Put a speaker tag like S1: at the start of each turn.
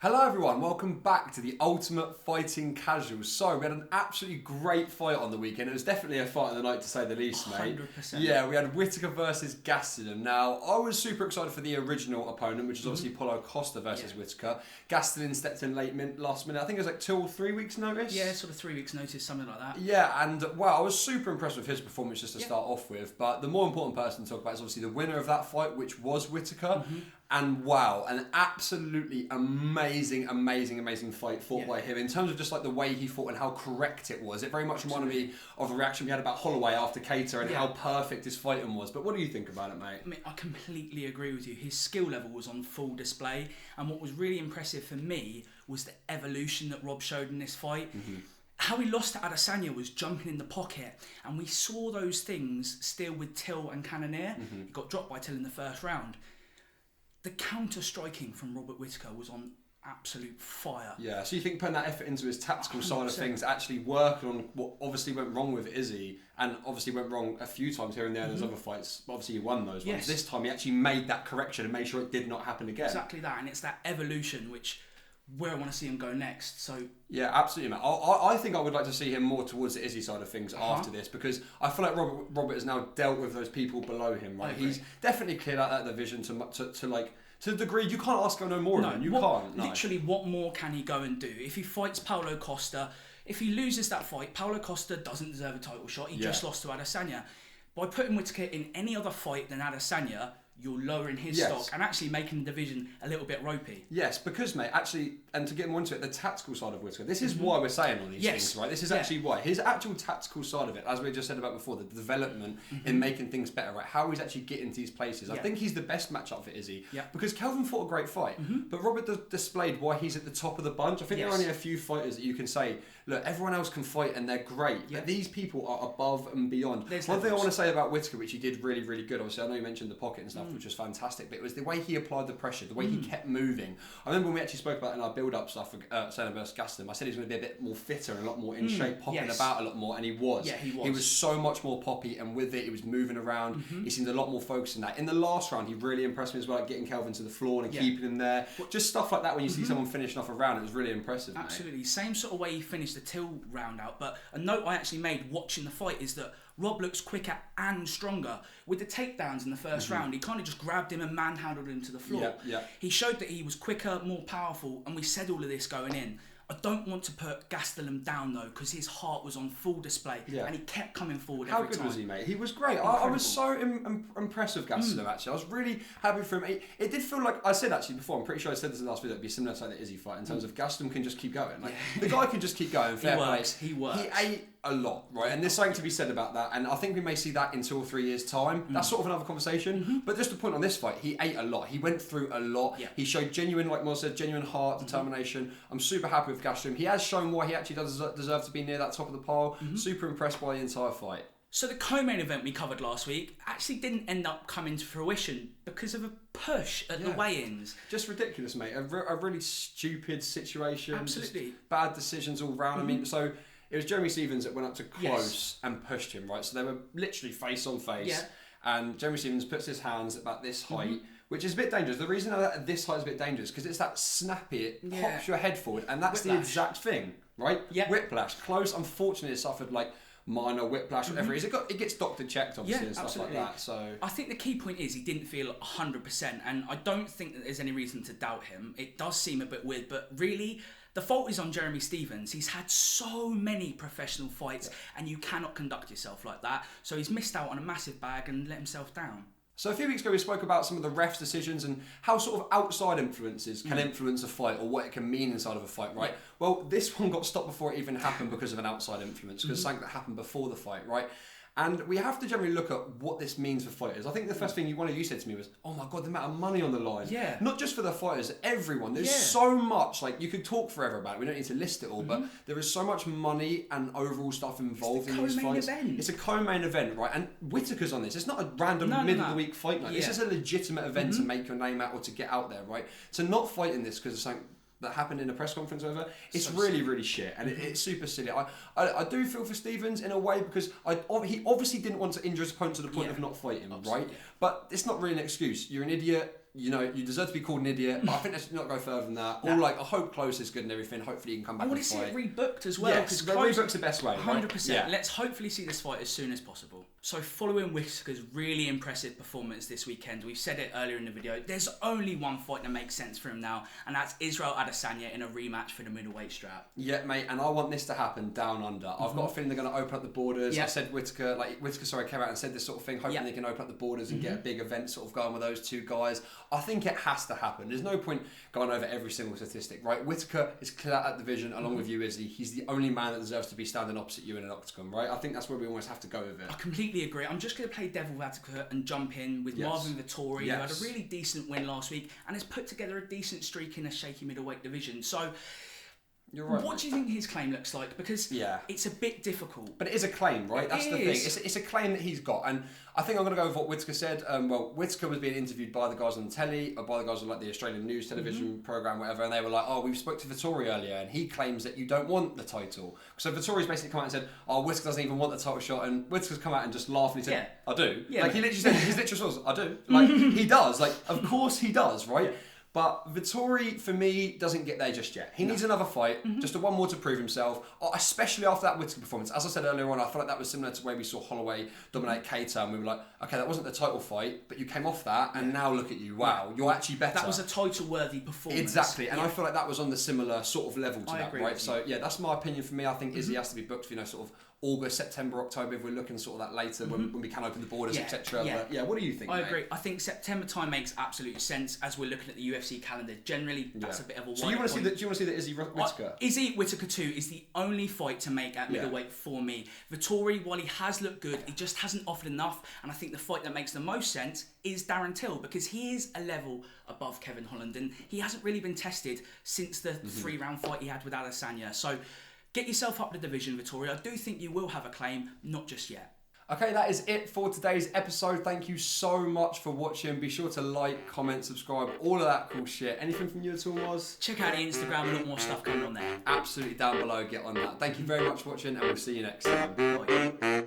S1: Hello everyone, welcome back to the Ultimate Fighting Casuals. So, we had an absolutely great fight on the weekend. It was definitely a fight of the night to say the least, mate.
S2: 100%.
S1: Yeah, we had Whittaker versus Gastelum. Now, I was super excited for the original opponent, which is obviously Paulo Costa versus Whittaker. Gastelum stepped in last minute. I think it was like 2 or 3 weeks notice.
S2: Yeah, sort of 3 weeks notice, something like that.
S1: Yeah, and wow, I was super impressed with his performance just to start off with. But the more important person to talk about is obviously the winner of that fight, which was Whittaker. And wow, an absolutely amazing fight fought by him in terms of just like the way he fought and how correct it was. It very much reminded me of the reaction we had about Holloway after Cater and how perfect his fighting was. But what do you think about it, mate?
S2: I mean, I completely agree with you. His skill level was on full display, and what was really impressive for me was the evolution that Rob showed in this fight. How he lost to Adesanya was jumping in the pocket, and we saw those things still with Till and Cannonier. He got dropped by Till in the first round. The counter-striking from Robert Whittaker was on absolute fire.
S1: Yeah, so you think putting that effort into his tactical side of things, actually working on what obviously went wrong with Izzy, and obviously went wrong a few times here and there in those other fights, but obviously he won those ones. This time he actually made that correction and made sure it did not happen again.
S2: Exactly that, and it's that evolution which where I want to see him go next. So
S1: yeah, absolutely, mate. I think I would like to see him more towards the Izzy side of things after this, because I feel like Robert has now dealt with those people below him. Right, he's definitely cleared out that division to the degree you can't ask him no more. No, you can't. No.
S2: Literally, what more can he go and do? If he fights Paulo Costa, if he loses that fight, Paulo Costa doesn't deserve a title shot. He just lost to Adesanya. By putting Whittaker in any other fight than Adesanya, you're lowering his stock and actually making the division a little bit ropey.
S1: Yes, because, mate, actually, and to get more into it, the tactical side of Whittaker, this is why we're saying all these things, right? This is actually why. His actual tactical side of it, as we just said about before, the development in making things better, right? How he's actually getting to these places. I think he's the best matchup for Izzy. Because Kelvin fought a great fight, but Robert displayed why he's at the top of the bunch. I think there are only a few fighters that you can say, look, everyone else can fight and they're great, but these people are above and beyond. One thing I want to say about Whittaker, which he did really, really good, obviously, I know you mentioned the pocket and stuff, which was fantastic, but it was the way he applied the pressure, the way he kept moving. I remember when we actually spoke about it in our build-up stuff for Adesanya versus Gastelum, I said he was going to be a bit more fitter and a lot more in shape, popping about a lot more, and he was.
S2: Yeah, he was.
S1: He was so much more poppy, and with it, he was moving around. He seemed a lot more focused in that. In the last round, he really impressed me as well, like getting Kelvin to the floor and keeping him there. Just stuff like that when you see someone finishing off a round, it was really impressive,
S2: Absolutely.
S1: mate.
S2: Same sort of way he finished the Till round out, but a note I actually made watching the fight is that Rob looks quicker and stronger. With the takedowns in the first round, he kind of just grabbed him and manhandled him to the floor. He showed that he was quicker, more powerful, and we said all of this going in. I don't want to put Gastelum down though, because his heart was on full display and he kept coming forward every time.
S1: How good was he, mate? He was great. I was so impressed with Gastelum, actually. I was really happy for him. It did feel like, I said actually before, I'm pretty sure I said this in the last video, it'd be similar to like the Izzy fight in terms of Gastelum can just keep going. Like the guy can just keep going. Fair play.
S2: He works.
S1: He ate a lot, right? And there's something to be said about that. And I think we may see that in 2 or 3 years' time. That's sort of another conversation. But just to point on this fight, he ate a lot. He went through a lot. He showed genuine, like Mo said, genuine heart, determination. I'm super happy with Gastelum. He has shown why he actually does deserve to be near that top of the pile. Super impressed by the entire fight.
S2: So the co-main event we covered last week actually didn't end up coming to fruition because of a push at the weigh-ins.
S1: Just ridiculous, mate. A really stupid situation.
S2: Absolutely.
S1: Just bad decisions all round. I mean, so it was Jeremy Stephens that went up to close and pushed him, right? So they were literally face on face. And Jeremy Stephens puts his hands at about this height, which is a bit dangerous. The reason that this height is a bit dangerous because it's that snappy, it pops your head forward, and that's the exact thing, right? Whiplash. Close, unfortunately, it suffered like minor whiplash, whatever it is. It gets doctor checked, obviously, and stuff like that. So
S2: I think the key point is he didn't feel 100%, and I don't think that there's any reason to doubt him. It does seem a bit weird, but really, the fault is on Jeremy Stephens. He's had so many professional fights, and you cannot conduct yourself like that. So he's missed out on a massive bag and let himself down.
S1: So a few weeks ago we spoke about some of the refs' decisions and how sort of outside influences can influence a fight or what it can mean inside of a fight, right? Well, this one got stopped before it even happened because of an outside influence, because something that happened before the fight, right? And we have to generally look at what this means for fighters. I think the first thing you said to me was, oh my God, the amount of money on the line.
S2: Yeah.
S1: Not just for the fighters, everyone. There's so much, like you could talk forever about it. We don't need to list it all, but there is so much money and overall stuff involved in these fights. It's a co-main event, right? And Whittaker's on this. It's not a random middle of the week fight night. This is a legitimate event to make your name out or to get out there, right? To not fight in this because of something that happened in a press conference over, it's so really, really shit, and it's super silly. I do feel for Stephens in a way because he obviously didn't want to injure his opponent to the point of not fighting, right? But it's not really an excuse. You're an idiot. you know, you deserve to be called an idiot, but I think let's not go further than that.
S2: No.
S1: Or like, I hope close is good and everything. Hopefully you can come back and fight.
S2: I want to see it rebooked as well.
S1: Yes, the rebook's the best way,
S2: 100%.
S1: Yeah.
S2: Let's hopefully see this fight as soon as possible. So following Whittaker's really impressive performance this weekend, we've said it earlier in the video, there's only one fight that makes sense for him now, and that's Israel Adesanya in a rematch for the middleweight strap.
S1: Yeah, mate, and I want this to happen down under. I've got a feeling they're going to open up the borders.
S2: Yeah.
S1: I said Whittaker came out and said this sort of thing, hoping they can open up the borders and get a big event sort of going with those two guys. I think it has to happen. There's no point going over every single statistic, right? Whittaker is clear at division along with you, Izzy. He's the only man that deserves to be standing opposite you in an octagon, right? I think that's where we almost have to go with it.
S2: I completely agree. I'm just going to play devil's advocate and jump in with Marvin Vettori, who had a really decent win last week and has put together a decent streak in a shaky middleweight division. So,
S1: you're right,
S2: what do you think his claim looks like? Because it's a bit difficult.
S1: But it is a claim, right? That's the thing. It's a claim that he's got. And I think I'm going to go with what Whittaker said. Whittaker was being interviewed by the guys on the telly, or by the guys on like the Australian news television programme, whatever, and they were like, oh, we spoke to Vettori earlier, and he claims that you don't want the title. So Vittori's basically come out and said, oh, Whittaker doesn't even want the title shot, and Whittaker's come out and just laughed and he said, I do.
S2: Yeah,
S1: like, he literally said, his literal source, I do. Like, he does. Like, of course he does, right? Yeah. But Vettori, for me, doesn't get there just yet. He needs another fight, just one more to prove himself, especially after that Whittaker performance. As I said earlier on, I feel like that was similar to where we saw Holloway dominate Keita, and we were like, okay, that wasn't the title fight, but you came off that, and now look at you. Wow, you're actually better.
S2: That was a title-worthy performance.
S1: Exactly, and I feel like that was on the similar sort of level to that, right? So, yeah, that's my opinion for me. I think Izzy has to be booked for, sort of August, September, October, if we're looking sort of that later when we can open the borders, etc.
S2: Yeah.
S1: But what do you think,
S2: I agree. I think September time makes absolute sense as we're looking at the UFC calendar. Generally, that's a bit of a
S1: So do you want to see the Izzy Whittaker?
S2: Izzy Whittaker 2 is the only fight to make at middleweight for me. Vettori, while he has looked good, he just hasn't offered enough, and I think the fight that makes the most sense is Darren Till, because he is a level above Kevin Holland, and he hasn't really been tested since the 3-round fight he had with Adesanya. So get yourself up the division, Vettori. I do think you will have a claim, not just yet.
S1: Okay, that is it for today's episode. Thank you so much for watching. Be sure to like, comment, subscribe, all of that cool shit. Anything from you at all, Moz?
S2: Check out the Instagram, a lot more stuff coming on there.
S1: Absolutely down below, get on that. Thank you very much for watching, and we'll see you next time.
S2: Bye.